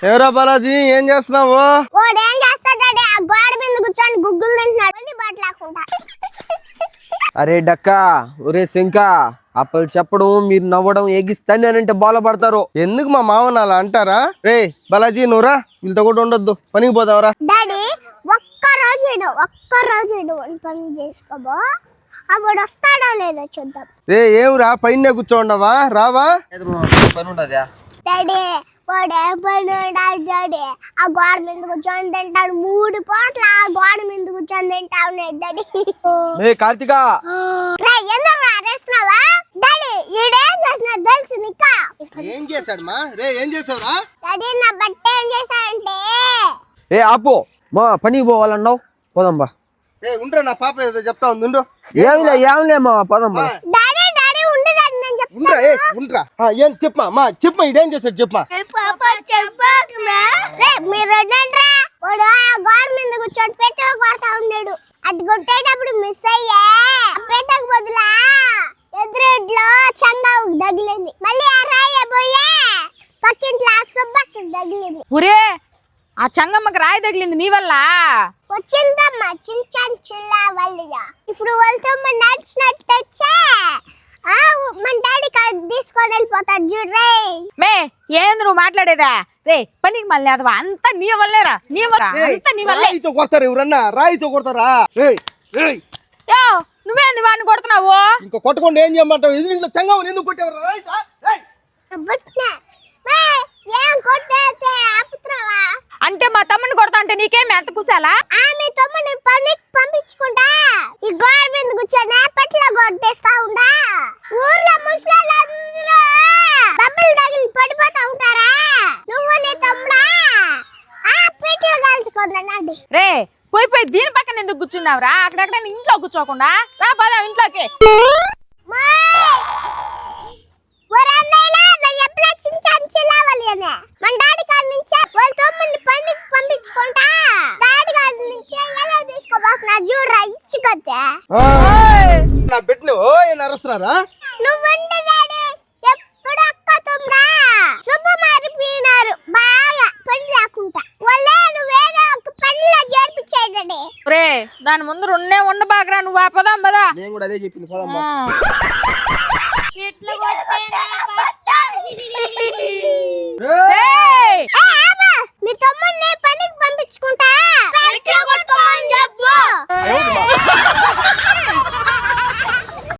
ఎవరా బాలాజీ ఏం చేస్తున్నావు? వాడేం చేస్తాడంటే ఆ గోడ మీద కూర్చొని గుగ్గులు తింటున్నాడు బాట్లాకుంటా. అరే డక్కా, ఒరే శంక, అప్పలు చెప్పడం మీరు నవ్వడం ఏగిస్తాను అని అంటే బాల పడతారు. ఎందుకు మా మామని అలా అంటారా? రే బాలాజీ నువ్వురా, వీళ్ళతో కూడా ఉండొద్దు, పనికి పోతావరా. డాడీ ఒక్క రోజు పని చేసుకోబో, అప్పుడు వస్తాడో లేదో చూద్దాం. రే ఏమిరా పైన కూర్చోండవా, రావా? పని ఉండదా డాడీ వాడే పని డాడీ ఆ గోడ మీద కూర్చొని తింటాడు 3 పూట్ల ఆ గోడ మీద కూర్చొని తింటావు డాడీ. కార్తిక ఎందుకు రాస్తున్నావా డాడీ? ఈడేం చేసినా తెలుసు నీకా? ఏం చేశాడు మా? రే ఏం చేసావురా? డాడీ నా బట్ట ఏం చేశాడంటే ఏ ఆపు మా, పనికి పోవాలన్నావు, పోదాంబా. ఏ ఉండరా, నా పాప ఏదో చెప్తా ఉంది, ఉండు. ఏమిలే మా, పోదాంబా. డాడీ డాడీ ఉండు డాడీ నేను చెప్తా. ఉండరా, ఏ ఉండరా. ఏం చెప్పమా మా, చెప్పమా ఇడేం చేశాడు చెప్పమా. మీరు రండిరా. వాడు ఆ గోడ మీద కూర్చొని పెట్టెలు కొడతా ఉన్నాడు. అటు కొట్టేటప్పుడు మిస్ అయ్యే పెట్టకు బదులా ఎదురులో చందా తగిలింది. మళ్ళీ ఆ రాయి పోయే పక్కింట్లో సుబ్బకి తగిలింది. ఒరే ఆ చంగమ్మకి రాయి తగిలింది నీ వల్ల. వచ్చిందమ్మా చిల్లా వల్లిగా. ఇప్పుడు వాళ్ళతో మన నడిచినట్టు వచ్చే మన డాడీ తీసుకొని వెళ్ళిపోతాడు చూడ్రే. మే ఏంది నువ్వు మాట్లాడేదా? రే పనికి మళ్ళీ అదవా, అంతా నీ వల్లేరా, నీ వల్ల అంతా నీ వల్లే. రాయితో కొడతారు ఎవరన్నా, రాయితో కొడతారా? యో నువ్వేంది వాడిని కొడుతున్నావు? ఇంకా కొట్టకుండా ఏం చేయమంటావు? ఎదురింట్లో చంగమని ఎందుకు కొట్టేవారు? ఏం కొట్టేస్తే ఆపుతున్నావా? అంటే మా తమ్ముని కొడతా అంటే నీకేమి ఎంత కుసాలా? ఆమె తమ్ముని పనికి పంపించుకుంటా ఈ గోడ మీద కూర్చొని పెట్ల కొట్టేస్తా ఉండా. ఊర్లో ముసలాళ్ళందరూ డబ్బులు తగిలి పడిపోతా ఉంటారా? నువ్వు నీ తమ్ముడా ఆ పెట్లు కాల్చుకున్నాడు. రే పోయి దీని పక్కన ఎందుకు కూర్చున్నావురా? అక్కడక్కడ ఇంట్లో కూర్చోకుండా రా బాగా ఇంట్లోకి. మన డాడీ కాడి నుంచి వాళ్ళ తమ్ముడిని పనికి పంపించుకుంటా డాడీ కాడి నుంచి ఎలా తీసుకోబోతున్నా చూడరా ఇచ్చుకొచ్చా. నా పెట్టిన అరుస్తున్నారా? నువ్వుండి డాడీ ఎప్పుడు అక్క తమ్ముడా శుభ మారిపోయినారు బాగా పని లేకుండా. వాళ్ళే నువ్వేదో ఒక పనిలో చేర్పించేయండి. రే దాని ముందు రెండే ఉండబాకరా, నువ్వు ఆ పదాం పదా. నేను కూడా అదే చెప్పింది, పోదాం.